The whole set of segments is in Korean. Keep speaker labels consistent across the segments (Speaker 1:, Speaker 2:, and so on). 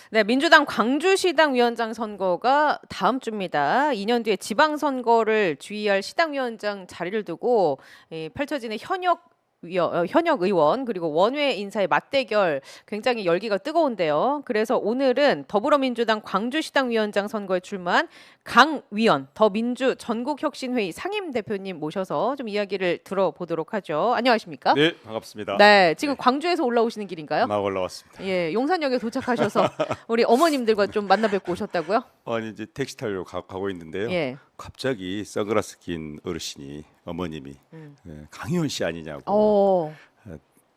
Speaker 1: 네, 민주당 광주시당 위원장 선거가 다음 주입니다. 2년 뒤에 지방선거를 주의할 시당위원장 자리를 두고 펼쳐지는 현역 의원 그리고 원외 인사의 맞대결 굉장히 열기가 뜨거운데요. 그래서 오늘은 더불어민주당 광주시당 위원장 선거에 출마한 강 위원, 더민주 전국혁신회의 상임 대표님 모셔서 좀 이야기를 들어보도록 하죠. 안녕하십니까?
Speaker 2: 네, 반갑습니다.
Speaker 1: 네, 지금
Speaker 2: 네,
Speaker 1: 광주에서 올라오시는 길인가요?
Speaker 2: 막 올라왔습니다.
Speaker 1: 예, 용산역에 도착하셔서 우리 어머님들과 좀 만나 뵙고 오셨다고요?
Speaker 2: 아니 이제 택시 타려고 가고 있는데요.
Speaker 1: 예.
Speaker 2: 갑자기 선글라스 낀 어르신이 어머님이 강희원 씨 아니냐고
Speaker 1: 어.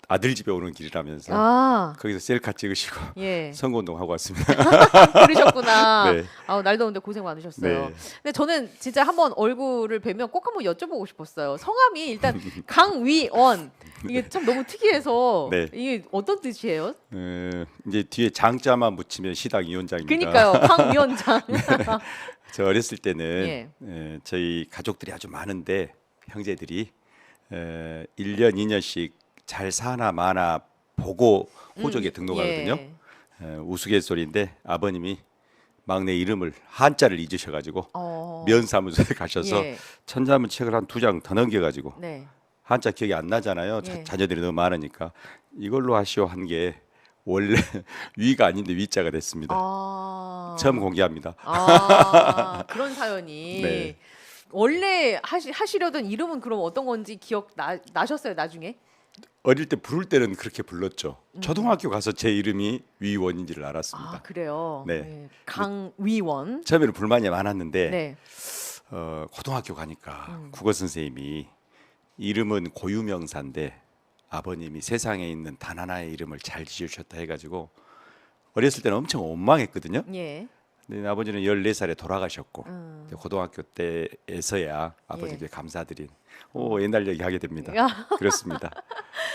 Speaker 2: 아들 집에 오는 길이라면서
Speaker 1: 아.
Speaker 2: 거기서 셀카 찍으시고
Speaker 1: 예.
Speaker 2: 선거운동 하고 왔습니다.
Speaker 1: 그러셨구나.
Speaker 2: 네.
Speaker 1: 아우, 날 더운데 고생 많으셨어요.
Speaker 2: 네.
Speaker 1: 근데 저는 진짜 한번 얼굴을 뵈면 꼭 한번 여쭤보고 싶었어요. 성함이 일단 강위원. 이게 참 너무 특이해서
Speaker 2: 네.
Speaker 1: 이게 어떤 뜻이에요?
Speaker 2: 이제 뒤에 장자만 붙이면 시당 위원장입니다.
Speaker 1: 그러니까요. 강 위원장.
Speaker 2: 저 어렸을 때는
Speaker 1: 예.
Speaker 2: 저희 가족들이 아주 많은데 형제들이 1년 2년씩 잘 사나 마나 보고 호적에 등록하거든요.
Speaker 1: 예.
Speaker 2: 우스갯소리인데 아버님이 막내 이름을 한자를 잊으셔가지고
Speaker 1: 어.
Speaker 2: 면사무소에 가셔서
Speaker 1: 예.
Speaker 2: 천자문책을 한 2장 더 넘겨가지고
Speaker 1: 네.
Speaker 2: 한자 기억이 안 나잖아요.
Speaker 1: 예.
Speaker 2: 자녀들이 너무 많으니까 이걸로 하시오 한 게 원래 위가 아닌데 위자가 됐습니다.
Speaker 1: 아.
Speaker 2: 처음 공개합니다.
Speaker 1: 아, 그런 사연이.
Speaker 2: 네.
Speaker 1: 원래 하시려던 이름은 그럼 어떤 건지 나셨어요, 나중에?
Speaker 2: 어릴 때 부를 때는 그렇게 불렀죠. 초등학교 가서 제 이름이 위원인지를 알았습니다.
Speaker 1: 아, 그래요.
Speaker 2: 네.
Speaker 1: 네. 강위원.
Speaker 2: 처음에는 불만이 많았는데
Speaker 1: 네.
Speaker 2: 고등학교 가니까 국어 선생님이 이름은 고유명사인데 아버님이 세상에 있는 단 하나의 이름을 잘 지으셨다 해가지고 어렸을 때는 엄청 원망했거든요.
Speaker 1: 예.
Speaker 2: 근데 아버지는 14살에 돌아가셨고 고등학교 때에서야 아버지께
Speaker 1: 예.
Speaker 2: 감사드린 옛날 얘기 하게 됩니다.
Speaker 1: 야.
Speaker 2: 그렇습니다.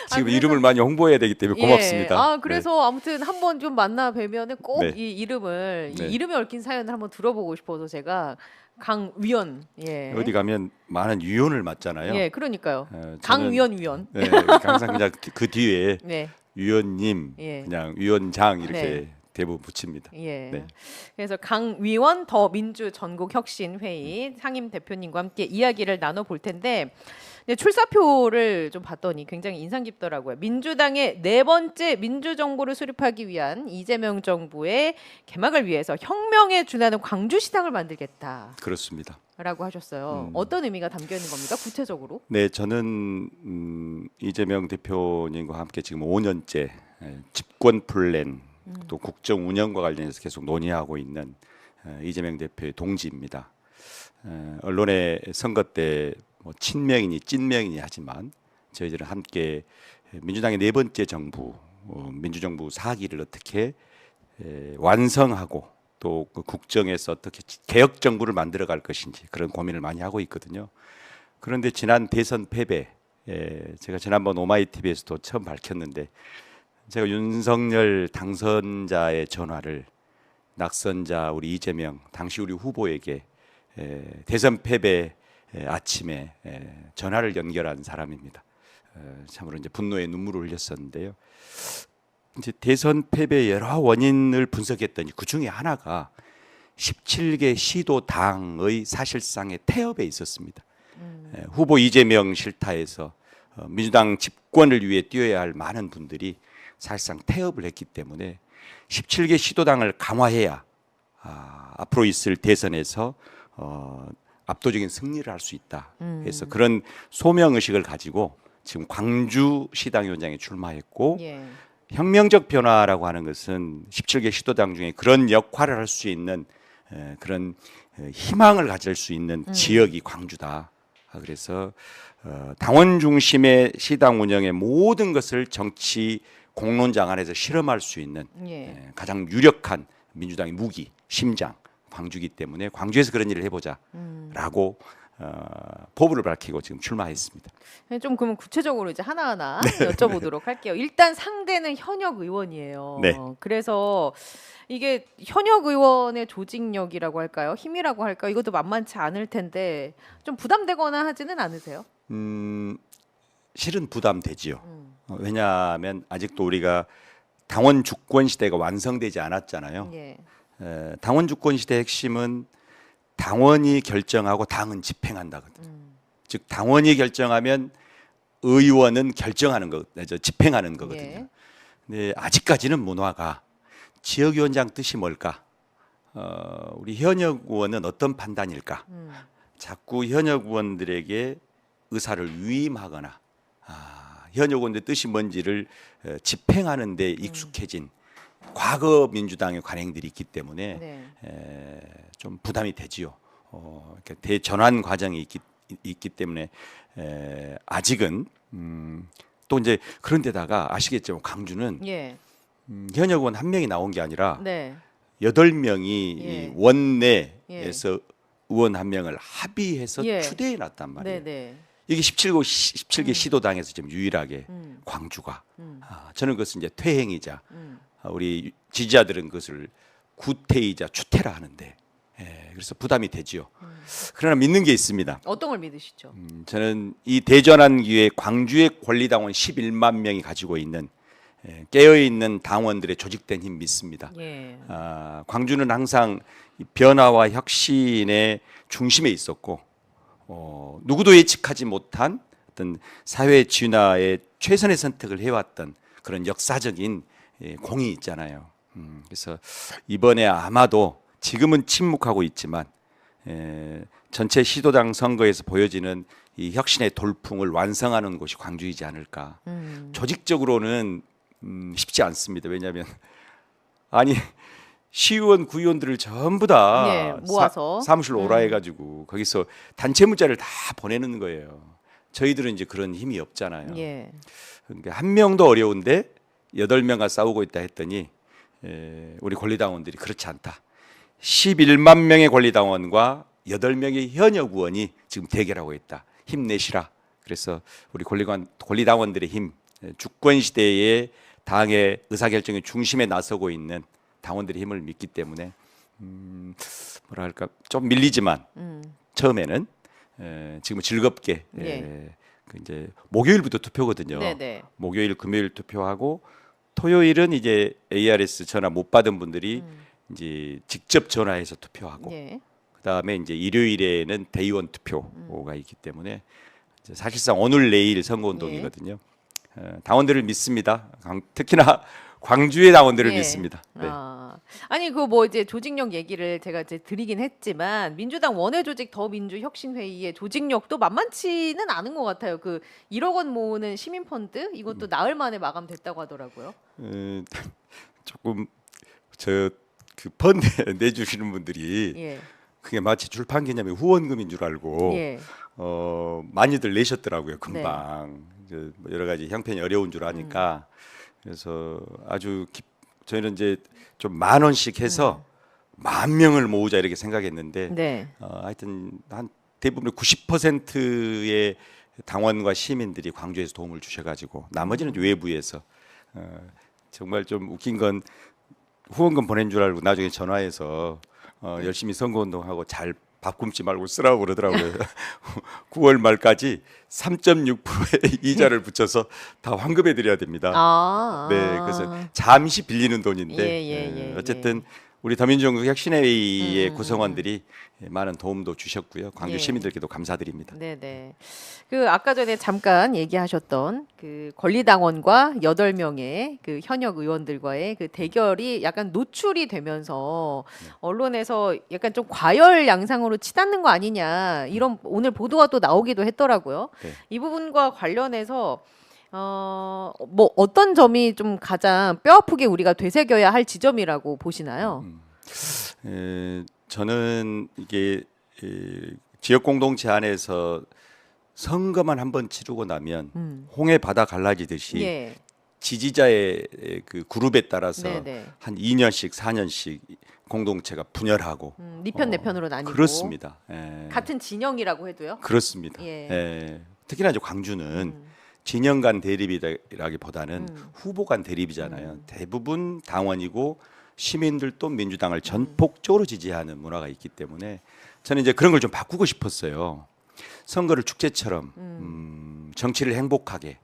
Speaker 2: 지금
Speaker 1: 그래서-
Speaker 2: 이름을 많이 홍보해야 되기 때문에 고맙습니다.
Speaker 1: 예. 아, 그래서 아무튼 한번 좀 만나 뵈면은 꼭
Speaker 2: 네.
Speaker 1: 이 이름을
Speaker 2: 네.
Speaker 1: 이 이름에 얽힌 사연을 한번 들어보고 싶어서 제가 강위원. 예.
Speaker 2: 어디 가면 많은 유언을 맞잖아요.
Speaker 1: 예, 그러니까요.
Speaker 2: 저는-
Speaker 1: 강위원 위원.
Speaker 2: 네, 항상 그냥 그 뒤에
Speaker 1: 네.
Speaker 2: 위원님,
Speaker 1: 예.
Speaker 2: 그냥 위원장 이렇게
Speaker 1: 네.
Speaker 2: 대부분 붙입니다.
Speaker 1: 예.
Speaker 2: 네.
Speaker 1: 그래서 강위원 더민주 전국혁신회의 상임 대표님과 함께 이야기를 나눠 볼 텐데 이제 출사표를 좀 봤더니 굉장히 인상 깊더라고요. 민주당의 네 번째 민주정부를 수립하기 위한 이재명 정부의 개막을 위해서 혁명에 준하는 광주시당을 만들겠다라고
Speaker 2: 그렇습니다.
Speaker 1: 하셨어요. 어떤 의미가 담겨 있는 겁니까? 구체적으로?
Speaker 2: 네, 저는 이재명 대표님과 함께 지금 5년째 집권 플랜 또 국정 운영과 관련해서 계속 논의하고 있는 이재명 대표의 동지입니다. 언론의 선거 때 뭐 친명이니 찐명이니 하지만 저희들은 함께 민주당의 네 번째 정부 민주정부 4기를 어떻게 완성하고 또 그 국정에서 어떻게 개혁 정부를 만들어갈 것인지 그런 고민을 많이 하고 있거든요. 그런데 지난 대선 패배, 제가 지난번 오마이TV에서도 처음 밝혔는데 제가 윤석열 당선자의 전화를 낙선자 우리 이재명 당시 우리 후보에게 대선 패배 아침에 전화를 연결한 사람입니다. 참으로 이제 분노의 눈물을 흘렸었는데요. 이제 대선 패배 여러 원인을 분석했더니 그 중에 하나가 17개 시도 당의 사실상의 태업에 있었습니다. 후보 이재명 실타에서 민주당 집권을 위해 뛰어야 할 많은 분들이 사실상 태업을 했기 때문에 17개 시도당을 강화해야 앞으로 있을 대선에서 압도적인 승리를 할 수 있다 해서 그런 소명 의식을 가지고 지금 광주 시당위원장에 출마했고
Speaker 1: 예.
Speaker 2: 혁명적 변화라고 하는 것은 17개 시도당 중에 그런 역할을 할 수 있는 그런 희망을 가질 수 있는 지역이 광주다. 그래서 당원 중심의 시당 운영의 모든 것을 정치 공론장 안에서 실험할 수 있는
Speaker 1: 예.
Speaker 2: 가장 유력한 민주당의 무기, 심장 광주기 때문에 광주에서 그런 일을 해보자라고 포부를 밝히고 지금 출마했습니다.
Speaker 1: 좀 그러면 구체적으로 이제 하나하나 여쭤보도록 할게요. 일단 상대는 현역 의원이에요.
Speaker 2: 네.
Speaker 1: 그래서 이게 현역 의원의 조직력이라고 할까요? 힘이라고 할까요? 이것도 만만치 않을 텐데 좀 부담되거나 하지는 않으세요?
Speaker 2: 실은 부담되지요. 왜냐하면 아직도 우리가 당원 주권 시대가 완성되지 않았잖아요.
Speaker 1: 예.
Speaker 2: 당원 주권 시대의 핵심은 당원이 결정하고 당은 집행한다거든요. 즉 당원이 결정하면 의원은 결정하는 거, 집행하는 거거든요.
Speaker 1: 예.
Speaker 2: 근데 아직까지는 문화가 지역위원장 뜻이 뭘까? 우리 현역 의원은 어떤 판단일까? 자꾸 현역 의원들에게 의사를 위임하거나 현역 의원의 뜻이 뭔지를 집행하는 데 익숙해진 과거 민주당의 관행들이 있기 때문에
Speaker 1: 네.
Speaker 2: 좀 부담이 되지요. 대전환 과정이 있기 때문에 아직은 또 이제 그런데다가 아시겠지만 광주는
Speaker 1: 예.
Speaker 2: 현역 의원 한 명이 나온 게 아니라
Speaker 1: 네.
Speaker 2: 8명이
Speaker 1: 예.
Speaker 2: 원내에서 의원 한 명을 합의해서
Speaker 1: 예.
Speaker 2: 추대해 놨단 말이에요.
Speaker 1: 네네.
Speaker 2: 이게 17개 시도당에서 지금 유일하게 광주가 저는 그것은 이제 퇴행이자 우리 지지자들은 그것을 구태이자 추태라 하는데 그래서 부담이 되지요. 그러나 믿는 게 있습니다.
Speaker 1: 어떤 걸 믿으시죠?
Speaker 2: 저는 이 대전환 기회에 광주의 권리당원 11만 명이 가지고 있는 깨어있는 당원들의 조직된 힘 믿습니다.
Speaker 1: 예.
Speaker 2: 광주는 항상 변화와 혁신의 중심에 있었고 누구도 예측하지 못한 어떤 사회 진화의 최선의 선택을 해왔던 그런 역사적인 공이 있잖아요. 그래서 이번에 아마도 지금은 침묵하고 있지만 전체 시도당 선거에서 보여지는 이 혁신의 돌풍을 완성하는 곳이 광주이지 않을까. 조직적으로는 쉽지 않습니다. 왜냐하면 아니 시의원, 구의원들을 전부 다
Speaker 1: 예, 모아서
Speaker 2: 사무실로 오라 해가지고 거기서 단체 문자를 다 보내는 거예요. 저희들은 이제 그런 힘이 없잖아요.
Speaker 1: 예.
Speaker 2: 그러니까 한 명도 어려운데 8명과 싸우고 있다 했더니 우리 권리당원들이 그렇지 않다. 11만 명의 권리당원과 8명의 현역 의원이 지금 대결하고 있다. 힘내시라. 그래서 우리 권리당원들의 힘, 주권 시대의 당의 의사결정의 중심에 나서고 있는 당원들의 힘을 믿기 때문에 뭐랄까 좀 밀리지만 처음에는 지금 즐겁게 그 이제 목요일부터 투표거든요.
Speaker 1: 네네.
Speaker 2: 목요일, 금요일 투표하고 토요일은 이제 ARS 전화 못 받은 분들이 이제 직접 전화해서 투표하고
Speaker 1: 예.
Speaker 2: 그다음에 이제 일요일에는 대의원 투표가 있기 때문에 이제 사실상 오늘 내일 선거운동이거든요. 당원들을 믿습니다. 특히나 광주의 당원들을
Speaker 1: 예.
Speaker 2: 믿습니다. 네.
Speaker 1: 아니 그 뭐 이제 조직력 얘기를 제가 이제 드리긴 했지만 민주당 원외조직 더민주혁신회의의 조직력도 만만치는 않은 것 같아요. 그 1억 원 모으는 시민 펀드 이것도 나흘 만에 마감됐다고 하더라고요.
Speaker 2: 조금 저 그 펀드 내주시는 분들이
Speaker 1: 예.
Speaker 2: 그게 마치 출판 기념회 후원금인 줄 알고
Speaker 1: 예.
Speaker 2: 많이들 내셨더라고요. 금방 이제 뭐 여러 가지 형편이 어려운 줄 아니까 그래서 아주 저희는 이제 좀 10,000원씩 해서 10,000명을 모으자 이렇게 생각했는데
Speaker 1: 네.
Speaker 2: 하여튼 한 대부분 90%의 당원과 시민들이 광주에서 도움을 주셔가지고 나머지는 외부에서 정말 좀 웃긴 건 후원금 보낸 줄 알고 나중에 전화해서 열심히 선거운동하고 잘 밥 굶지 말고 쓰라고 그러더라고요. 9월 말까지 3.6%의 이자를 붙여서 다 환급해 드려야 됩니다. 네, 그래서 잠시 빌리는 돈인데 어쨌든 우리 더민주연구 혁신회의의 구성원들이 많은 도움도 주셨고요. 광주 시민들께도 감사드립니다.
Speaker 1: 네네. 그 아까 전에 잠깐 얘기하셨던 그 권리당원과 8명의 그 현역 의원들과의 그 대결이 약간 노출이 되면서 언론에서 약간 좀 과열 양상으로 치닫는 거 아니냐 이런 오늘 보도가 또 나오기도 했더라고요.
Speaker 2: 네.
Speaker 1: 이 부분과 관련해서 뭐 어떤 점이 좀 가장 뼈아프게 우리가 되새겨야 할 지점이라고 보시나요?
Speaker 2: 저는 이게 지역 공동체 안에서 선거만 한번 치르고 나면 홍해 바다 갈라지듯이
Speaker 1: 예.
Speaker 2: 지지자의 그 그룹에 따라서
Speaker 1: 네네.
Speaker 2: 한 2년씩 4년씩 공동체가 분열하고
Speaker 1: 네 편 내 편으로 나뉘고
Speaker 2: 그렇습니다.
Speaker 1: 같은 진영이라고 해도요.
Speaker 2: 그렇습니다. 특히나 이제 광주는 진영 간 대립이라기보다는 후보 간 대립이잖아요. 대부분 당원이고 시민들도 민주당을 전폭적으로 지지하는 문화가 있기 때문에 저는 이제 그런 걸 좀 바꾸고 싶었어요. 선거를 축제처럼 정치를 행복하게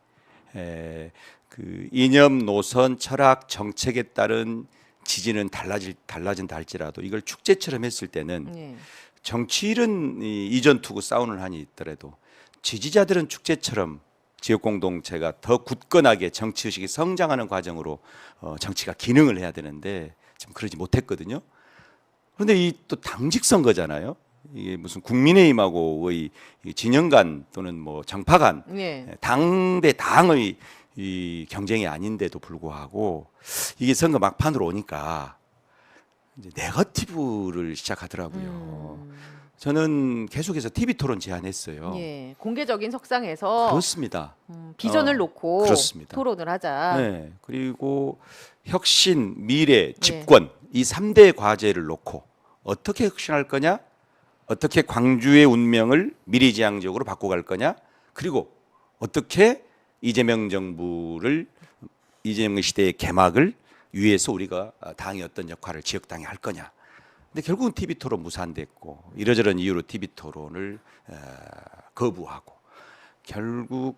Speaker 2: 그 이념, 노선, 철학, 정책에 따른 지지는 달라진다 할지라도 이걸 축제처럼 했을 때는
Speaker 1: 예.
Speaker 2: 정치일은 이전 투구 사운을 하니 있더라도 지지자들은 축제처럼 지역 공동체가 더 굳건하게 정치 의식이 성장하는 과정으로 정치가 기능을 해야 되는데 지금 그러지 못했거든요. 그런데 이 또 당직 선거잖아요. 이게 무슨 국민의힘하고의 진영 간 또는 뭐 정파 간
Speaker 1: 예.
Speaker 2: 당 대 당의 이 경쟁이 아닌데도 불구하고 이게 선거 막판으로 오니까 이제 네거티브를 시작하더라고요. 저는 계속해서 TV 토론 제안했어요.
Speaker 1: 예. 공개적인 석상에서
Speaker 2: 그렇습니다.
Speaker 1: 비전을 놓고
Speaker 2: 그렇습니다.
Speaker 1: 토론을 하자.
Speaker 2: 네. 그리고 혁신, 미래, 집권 이 3대 과제를 놓고 어떻게 혁신할 거냐? 어떻게 광주의 운명을 미래지향적으로 바꿔갈 거냐? 그리고 어떻게 이재명 시대의 개막을 위해서 우리가 당이 어떤 역할을 지역당이 할 거냐? 근데 결국은 TV 토론 무산됐고 이러저런 이유로 TV 토론을 거부하고 결국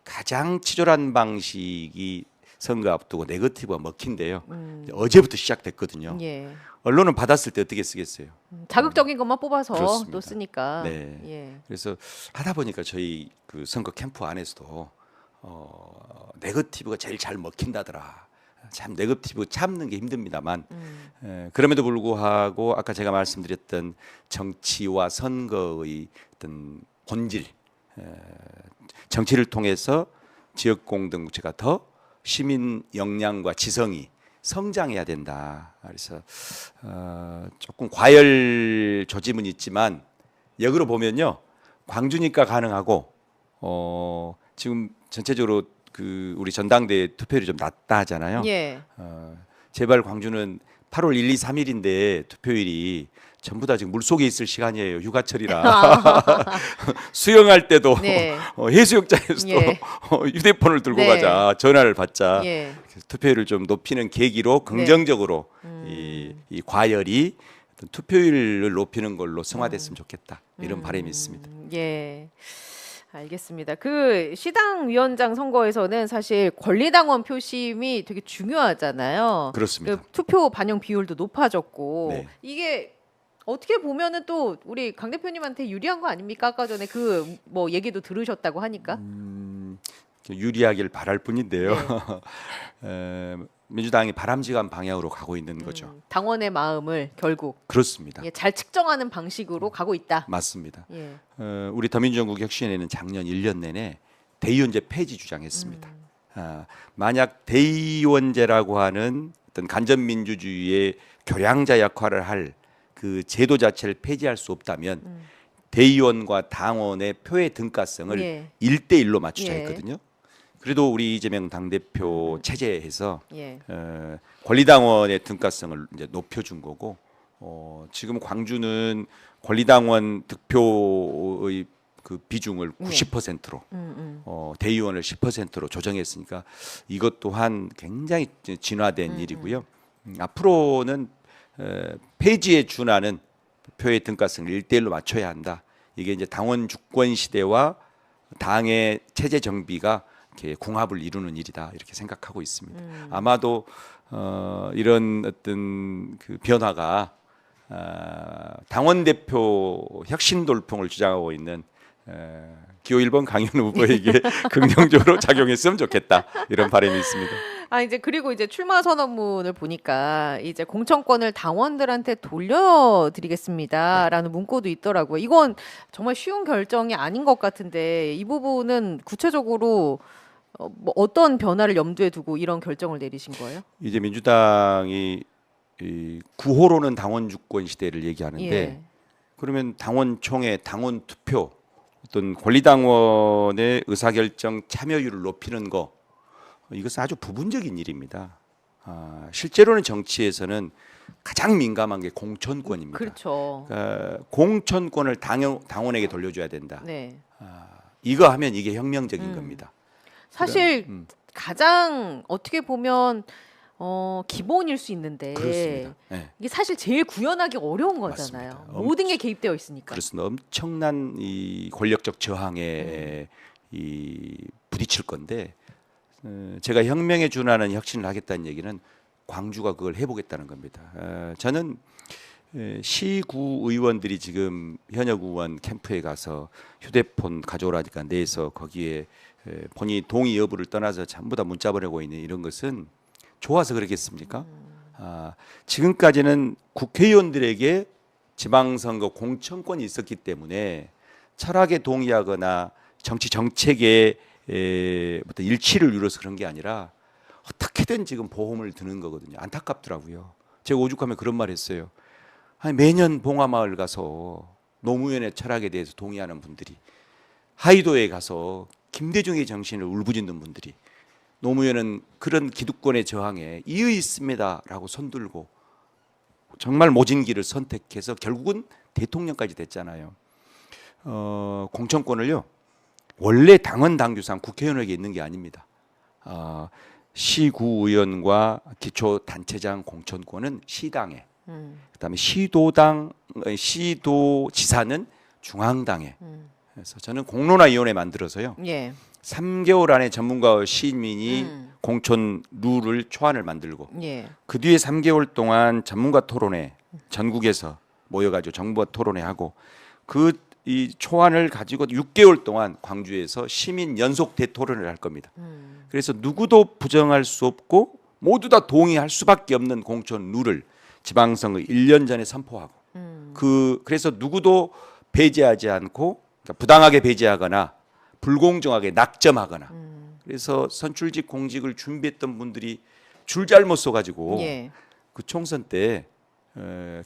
Speaker 2: 가장 치졸한 방식이 선거 앞두고 네거티브가 먹힌데요. 어제부터 시작됐거든요.
Speaker 1: 예.
Speaker 2: 언론은 받았을 때 어떻게 쓰겠어요?
Speaker 1: 자극적인 것만 뽑아서
Speaker 2: 그렇습니다.
Speaker 1: 또 쓰니까.
Speaker 2: 네.
Speaker 1: 예.
Speaker 2: 그래서 하다 보니까 저희 그 선거 캠프 안에서도 네거티브가 제일 잘 먹힌다더라. 참 네거티브 참는 게 힘듭니다만 그럼에도 불구하고 아까 제가 말씀드렸던 정치와 선거의 어떤 본질, 정치를 통해서 지역 공동체가 더 시민 역량과 지성이 성장해야 된다. 그래서 조금 과열 조짐은 있지만 역으로 보면요, 광주니까 가능하고 지금 전체적으로 그 우리 전당대 투표율이 좀 낮다 하잖아요.
Speaker 1: 예.
Speaker 2: 제발 광주는 8월 1, 2, 3일인데 투표율이 전부 다 지금 물속에 있을 시간이에요. 휴가철이라. 수영할 때도
Speaker 1: 네.
Speaker 2: 해수욕장에서도
Speaker 1: 예.
Speaker 2: 휴대폰을 들고
Speaker 1: 네.
Speaker 2: 가자. 전화를 받자.
Speaker 1: 예.
Speaker 2: 투표율을 좀 높이는 계기로 긍정적으로 이 과열이 어떤 투표율을 높이는 걸로 승화됐으면 좋겠다. 이런 바람이 있습니다.
Speaker 1: 예. 알겠습니다. 그 시당 위원장 선거에서는 사실 권리당원 표심이 되게 중요하잖아요.
Speaker 2: 그렇습니다.
Speaker 1: 그 투표 반영 비율도 높아졌고
Speaker 2: 네.
Speaker 1: 이게 어떻게 보면은 또 우리 강 대표님한테 유리한 거 아닙니까? 아까 전에 그 뭐 얘기도 들으셨다고 하니까.
Speaker 2: 유리하길 바랄 뿐인데요.
Speaker 1: 네.
Speaker 2: 민주당이 바람직한 방향으로 가고 있는 거죠.
Speaker 1: 당원의 마음을 결국
Speaker 2: 그렇습니다.
Speaker 1: 예, 잘 측정하는 방식으로 가고 있다.
Speaker 2: 맞습니다.
Speaker 1: 예.
Speaker 2: 우리 더민주연구 혁신회는 작년 1년 내내 대의원제 폐지 주장했습니다. 만약 대의원제라고 하는 어떤 간접민주주의의 교량자 역할을 할 그 제도 자체를 폐지할 수 없다면 대의원과 당원의 표의 등가성을
Speaker 1: 예.
Speaker 2: 1대1로 맞추자
Speaker 1: 예.
Speaker 2: 했거든요. 그래도 우리 이재명 당대표 체제에서
Speaker 1: 예.
Speaker 2: 권리당원의 등가성을 이제 높여준 거고 지금 광주는 권리당원 득표의 그 비중을 90%로 대의원을 10%로 조정했으니까 이것 또한 굉장히 진화된 일이고요. 앞으로는 폐지에 준하는 표의 등가성을 1대1로 맞춰야 한다. 이게 이제 당원 주권 시대와 당의 체제 정비가 이렇게 궁합을 이루는 일이다 이렇게 생각하고 있습니다. 아마도 이런 어떤 그 변화가 당원 대표 혁신 돌풍을 주장하고 있는 기호 1번 강현 후보에게 긍정적으로 작용했으면 좋겠다 이런 바람이 있습니다.
Speaker 1: 아 이제 그리고 이제 출마 선언문을 보니까 이제 공천권을 당원들한테 돌려드리겠습니다라는 문구도 있더라고요. 이건 정말 쉬운 결정이 아닌 것 같은데 이 부분은 구체적으로 뭐 어떤 변화를 염두에 두고 이런 결정을 내리신 거예요?
Speaker 2: 이제 민주당이 이 구호로는 당원 주권 시대를 얘기하는데
Speaker 1: 예.
Speaker 2: 그러면 당원총회, 당원 투표, 어떤 권리당원의 의사결정 참여율을 높이는 거 이것은 아주 부분적인 일입니다. 실제로는 정치에서는 가장 민감한 게 공천권입니다.
Speaker 1: 그렇죠.
Speaker 2: 공천권을 당원에게 돌려줘야 된다.
Speaker 1: 네.
Speaker 2: 이거 하면 이게 혁명적인 겁니다.
Speaker 1: 사실 가장 어떻게 보면 기본일 수 있는데
Speaker 2: 그렇습니다. 네.
Speaker 1: 이게 사실 제일 구현하기 어려운 거잖아요.
Speaker 2: 맞습니다.
Speaker 1: 모든 게 개입되어 있으니까.
Speaker 2: 그래서 엄청난 이 권력적 저항에 이 부딪힐 건데 제가 혁명에 준하는 혁신을 하겠다는 얘기는 광주가 그걸 해보겠다는 겁니다. 저는 시구 의원들이 지금 현역 의원 캠프에 가서 휴대폰 가져오라니까 내서 거기에 본인이 동의 여부를 떠나서 전부 다 문자 보내고 있는 이런 것은 좋아서 그러겠습니까? 지금까지는 국회의원들에게 지방선거 공천권이 있었기 때문에 철학에 동의하거나 정치 정책에 어떤 일치를 이뤄서 그런 게 아니라 어떻게든 지금 보험을 드는 거거든요. 안타깝더라고요. 제가 오죽하면 그런 말 했어요. 아니, 매년 봉화마을 가서 노무현의 철학에 대해서 동의하는 분들이, 하이도에 가서 김대중의 정신을 울부짖는 분들이 노무현은 그런 기득권의 저항에 이의 있습니다라고 손들고 정말 모진 길을 선택해서 결국은 대통령까지 됐잖아요. 공천권을요, 원래 당헌 당규상 국회의원에게 있는 게 아닙니다. 시구의원과 기초단체장 공천권은 시당에, 그다음에 시도지사는 중앙당에. 그래서 저는 공론화위원회 만들어서요.
Speaker 1: 예.
Speaker 2: 3개월 안에 전문가와 시민이 공천 룰을 초안을 만들고
Speaker 1: 예.
Speaker 2: 그 뒤에 3개월 동안 전문가 토론회 전국에서 모여가지고 정부와 토론회하고 그 이 초안을 가지고 6개월 동안 광주에서 시민 연속 대토론을 할 겁니다. 그래서 누구도 부정할 수 없고 모두 다 동의할 수밖에 없는 공천 룰을 지방선거 1년 전에 선포하고 그래서 누구도 배제하지 않고, 그러니까 부당하게 배제하거나 불공정하게 낙점하거나 그래서 선출직 공직을 준비했던 분들이 줄 잘못 써가지고
Speaker 1: 예.
Speaker 2: 그 총선 때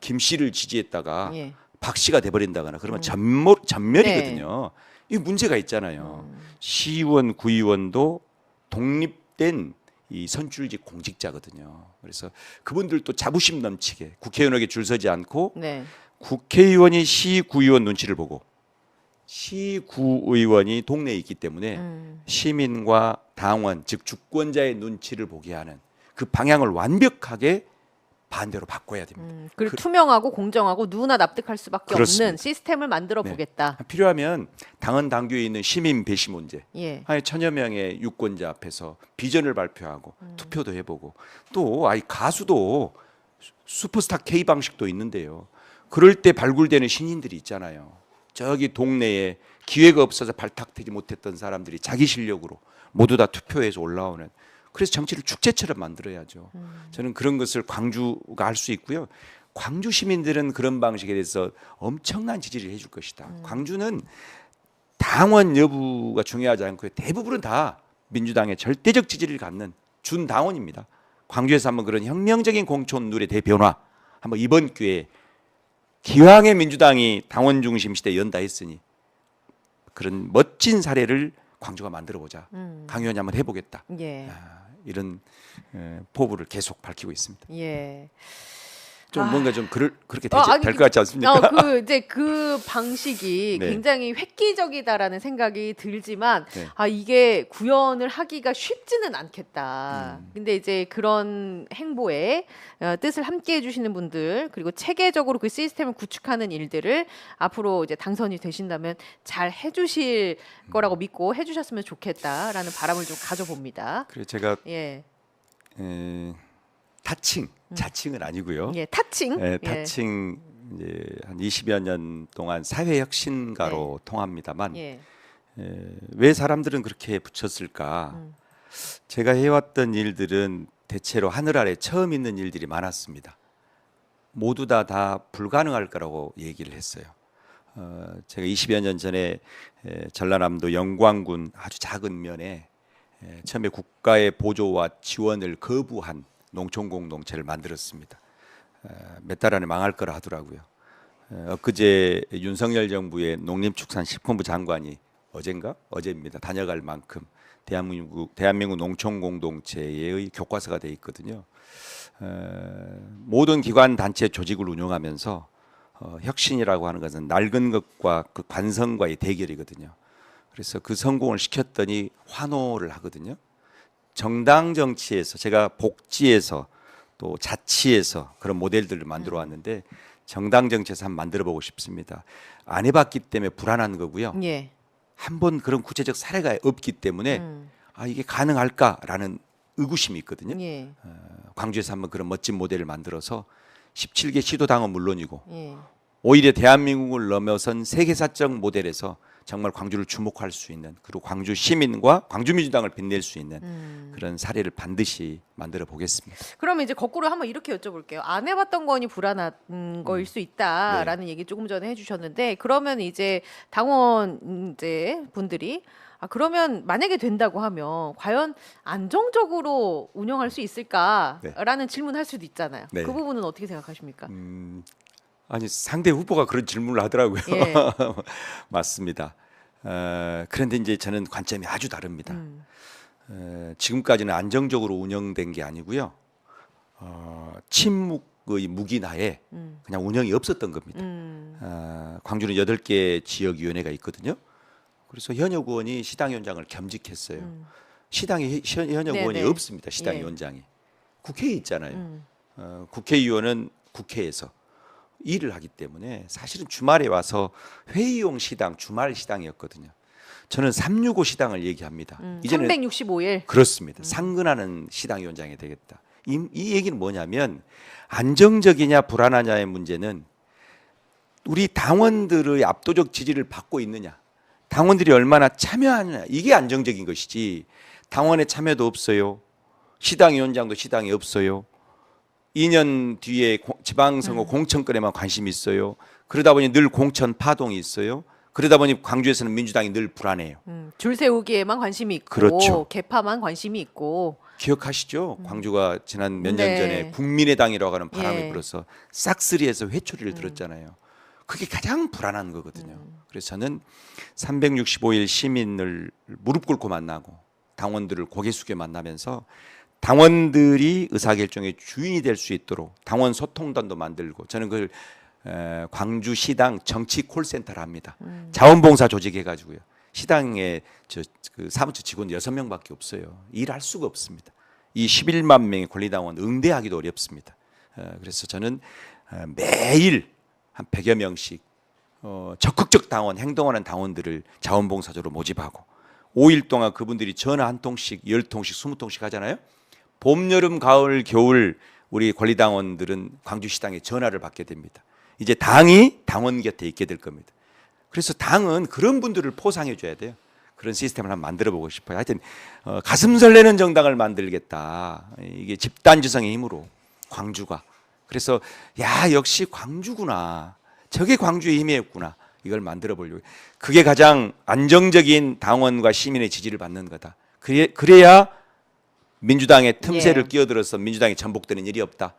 Speaker 2: 김 씨를 지지했다가
Speaker 1: 예.
Speaker 2: 박 씨가 돼버린다거나 그러면 전멸이거든요. 이 문제가 있잖아요. 시의원, 구의원도 독립된 이 선출직 공직자거든요. 그래서 그분들도 자부심 넘치게 국회의원에게 줄 서지 않고
Speaker 1: 네.
Speaker 2: 국회의원이 시구의원 눈치를 보고 시구의원이 동네에 있기 때문에 시민과 당원, 즉 주권자의 눈치를 보게 하는 그 방향을 완벽하게 반대로 바꿔야 됩니다.
Speaker 1: 그리고 투명하고 공정하고 누구나 납득할 수밖에
Speaker 2: 그렇습니다.
Speaker 1: 없는 시스템을 만들어
Speaker 2: 네.
Speaker 1: 보겠다.
Speaker 2: 필요하면 당헌 당규에 있는 시민 배시 문제,
Speaker 1: 예.
Speaker 2: 한 1000여 명의 유권자 앞에서 비전을 발표하고 투표도 해보고, 또 가수도 슈퍼스타 K 방식도 있는데요. 그럴 때 발굴되는 신인들이 있잖아요. 저기 동네에 기회가 없어서 발탁되지 못했던 사람들이 자기 실력으로 모두 다 투표해서 올라오는, 그래서 정치를 축제처럼 만들어야죠. 저는 그런 것을 광주가 할 수 있고요. 광주 시민들은 그런 방식에 대해서 엄청난 지지를 해줄 것이다. 광주는 당원 여부가 중요하지 않고요. 대부분은 다 민주당의 절대적 지지를 갖는 준당원입니다. 광주에서 한번 그런 혁명적인 공천 룰의 대변화 한번 이번 기회에, 기왕의 민주당이 당원 중심 시대에 연다 했으니 그런 멋진 사례를 광주가 만들어보자. 강 의원이 한번 해보겠다.
Speaker 1: 예.
Speaker 2: 이런 포부를 계속 밝히고 있습니다.
Speaker 1: 예.
Speaker 2: 좀 뭔가 좀 그렇게
Speaker 1: 아니,
Speaker 2: 될 것 같지 않습니까?
Speaker 1: 이제 그 방식이
Speaker 2: 네.
Speaker 1: 굉장히 획기적이다라는 생각이 들지만
Speaker 2: 네.
Speaker 1: 이게 구현을 하기가 쉽지는 않겠다. 근데 이제 그런 행보에 뜻을 함께 해주시는 분들, 그리고 체계적으로 그 시스템을 구축하는 일들을 앞으로 이제 당선이 되신다면 잘 해주실 거라고 믿고 해주셨으면 좋겠다라는 바람을 좀 가져봅니다.
Speaker 2: 그래 제가
Speaker 1: 예.
Speaker 2: 타칭, 자칭은 아니고요.
Speaker 1: 예, 타칭.
Speaker 2: 예, 타칭 이제 한 20여 년 동안 사회 혁신가로 통합니다만
Speaker 1: 예.
Speaker 2: 왜 사람들은 그렇게 붙였을까? 제가 해왔던 일들은 대체로 하늘 아래 처음 있는 일들이 많았습니다. 모두 다 불가능할 거라고 얘기를 했어요. 제가 20여 년 전에 전라남도 영광군 아주 작은 면에 처음에 국가의 보조와 지원을 거부한 농촌 공동체를 만들었습니다. 몇 달 안에 망할 거라 하더라고요. 엊그제 윤석열 정부의 농림축산식품부 장관이 어제입니다. 다녀갈 만큼 대한민국 농촌 공동체의 교과서가 돼 있거든요. 모든 기관 단체 조직을 운영하면서 혁신이라고 하는 것은 낡은 것과 그 관성과의 대결이거든요. 그래서 그 성공을 시켰더니 환호를 하거든요. 정당 정치에서 제가 복지에서 또 자치에서 그런 모델들을 만들어 왔는데 정당 정치에서 한번 만들어 보고 싶습니다. 안 해봤기 때문에 불안한 거고요.
Speaker 1: 예.
Speaker 2: 한번 그런 구체적 사례가 없기 때문에 이게 가능할까라는 의구심이 있거든요.
Speaker 1: 예.
Speaker 2: 광주에서 한번 그런 멋진 모델을 만들어서 17개 시도당은 물론이고
Speaker 1: 예.
Speaker 2: 오히려 대한민국을 넘어선 세계사적 모델에서 정말 광주를 주목할 수 있는, 그리고 광주 시민과 광주민주당을 빛낼 수 있는 그런 사례를 반드시 만들어 보겠습니다.
Speaker 1: 그러면 이제 거꾸로 한번 이렇게 여쭤볼게요. 안 해봤던 거니 불안한 거일 수 있다라는 얘기 조금 전에 해주셨는데, 그러면 이제 당원 이제 분들이 그러면 만약에 된다고 하면 과연 안정적으로 운영할 수 있을까라는 질문할 수도 있잖아요.
Speaker 2: 네.
Speaker 1: 그 부분은 어떻게 생각하십니까?
Speaker 2: 아니, 상대 후보가 그런 질문을 하더라고요.
Speaker 1: 예.
Speaker 2: 맞습니다. 그런데 이제 저는 관점이 아주 다릅니다. 지금까지는 안정적으로 운영된 게 아니고요. 침묵의 무기나에 그냥 운영이 없었던 겁니다. 광주는 8개 지역위원회가 있거든요. 그래서 현역 의원이 시당위원장을 겸직했어요. 시당에 현역 의원이
Speaker 1: 네네.
Speaker 2: 없습니다. 시당위원장이. 국회에 있잖아요. 국회의원은 국회에서 일을 하기 때문에 사실은 주말에 와서 회의용 시당, 주말 시당이었거든요. 저는 365 시당을 얘기합니다. 이제는
Speaker 1: 365일.
Speaker 2: 그렇습니다. 상근하는 시당위원장이 되겠다. 이 얘기는 뭐냐면, 안정적이냐 불안하냐의 문제는 우리 당원들의 압도적 지지를 받고 있느냐, 당원들이 얼마나 참여하느냐, 이게 안정적인 것이지, 당원의 참여도 없어요. 시당위원장도 시당이 없어요. 2년 뒤에 지방선거 공천권에만 관심이 있어요. 그러다 보니 늘 공천 파동이 있어요. 그러다 보니 광주에서는 민주당이 늘 불안해요.
Speaker 1: 줄 세우기에만 관심이 있고,
Speaker 2: 그렇죠.
Speaker 1: 개파만 관심이 있고.
Speaker 2: 기억하시죠? 광주가 지난 몇 년
Speaker 1: 네.
Speaker 2: 전에 국민의당이라고 하는 바람이
Speaker 1: 예.
Speaker 2: 불어서 싹쓸이해서 회초리를 들었잖아요. 그게 가장 불안한 거거든요. 그래서 저는 365일 시민을 무릎 꿇고 만나고 당원들을 고개 숙여 만나면서 당원들이 의사결정의 주인이 될 수 있도록 당원 소통단도 만들고, 저는 그걸 광주시당 정치 콜센터를 합니다. 자원봉사 조직해가지고요. 시당에 그 사무처 직원 6명밖에 없어요. 일할 수가 없습니다. 이 11만 명의 권리당원 응대하기도 어렵습니다. 그래서 저는 매일 한 100여 명씩 적극적 당원, 행동하는 당원들을 자원봉사자로 모집하고, 5일 동안 그분들이 전화 한 통씩, 10통씩, 20통씩 하잖아요. 봄, 여름, 가을, 겨울 우리 권리당원들은 광주시당에 전화를 받게 됩니다. 이제 당이 당원 곁에 있게 될 겁니다. 그래서 당은 그런 분들을 포상해 줘야 돼요. 그런 시스템을 한번 만들어 보고 싶어요. 하여튼 가슴 설레는 정당을 만들겠다. 이게 집단지성의 힘으로 광주가. 그래서 역시 광주구나. 저게 광주의 힘이었구나. 이걸 만들어 보려고. 그게 가장 안정적인 당원과 시민의 지지를 받는 거다. 그래야 민주당의 틈새를 끼어들어서 민주당이 전복되는 일이 없다.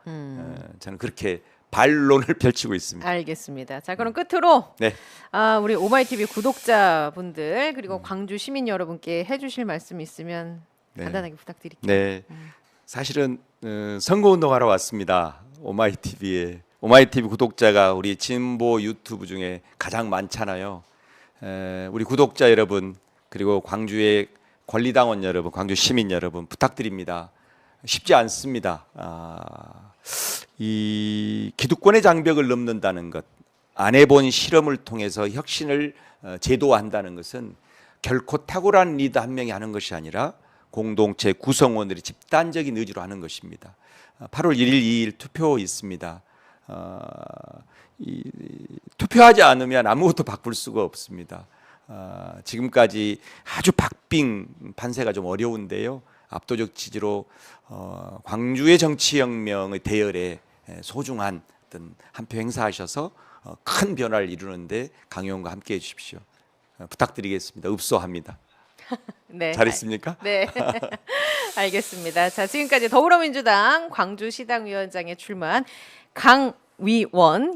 Speaker 2: 저는 그렇게 반론을 펼치고 있습니다.
Speaker 1: 알겠습니다. 자, 그럼 끝으로
Speaker 2: 네.
Speaker 1: 우리 오마이TV 구독자분들 그리고 광주 시민 여러분께 해주실 말씀 있으면 간단하게 부탁드릴게요.
Speaker 2: 네, 사실은 선거운동하러 왔습니다. 오마이TV 구독자가 우리 진보 유튜브 중에 가장 많잖아요. 우리 구독자 여러분, 그리고 광주의 권리당원 여러분, 광주 시민 여러분 부탁드립니다. 쉽지 않습니다. 이 기득권의 장벽을 넘는다는 것, 안 해본 실험을 통해서 혁신을 제도화한다는 것은 결코 탁월한 리더 한 명이 하는 것이 아니라 공동체 구성원들이 집단적인 의지로 하는 것입니다. 8월 1일, 2일 투표 있습니다. 투표하지 않으면 아무것도 바꿀 수가 없습니다. 지금까지 아주 박빙 판세가 좀 어려운데요. 압도적 지지로 광주의 정치혁명의 대열에 소중한 어떤 한 표 행사하셔서 큰 변화를 이루는데 강용과 함께해 주십시오. 부탁드리겠습니다. 읍소합니다.
Speaker 1: 네.
Speaker 2: 잘했습니까?
Speaker 1: 네. 알겠습니다. 자, 지금까지 더불어민주당 광주시당위원장에 출마한 강위원,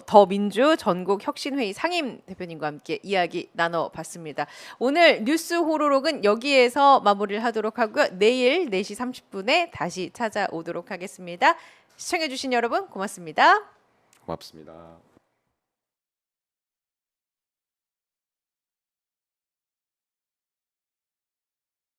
Speaker 1: 더민주 전국혁신회의 상임 대표님과 함께 이야기 나눠봤습니다. 오늘 뉴스 호로록은 여기에서 마무리를 하도록 하고요. 내일 4시 30분에 다시 찾아오도록 하겠습니다. 시청해주신 여러분 고맙습니다.
Speaker 2: 고맙습니다.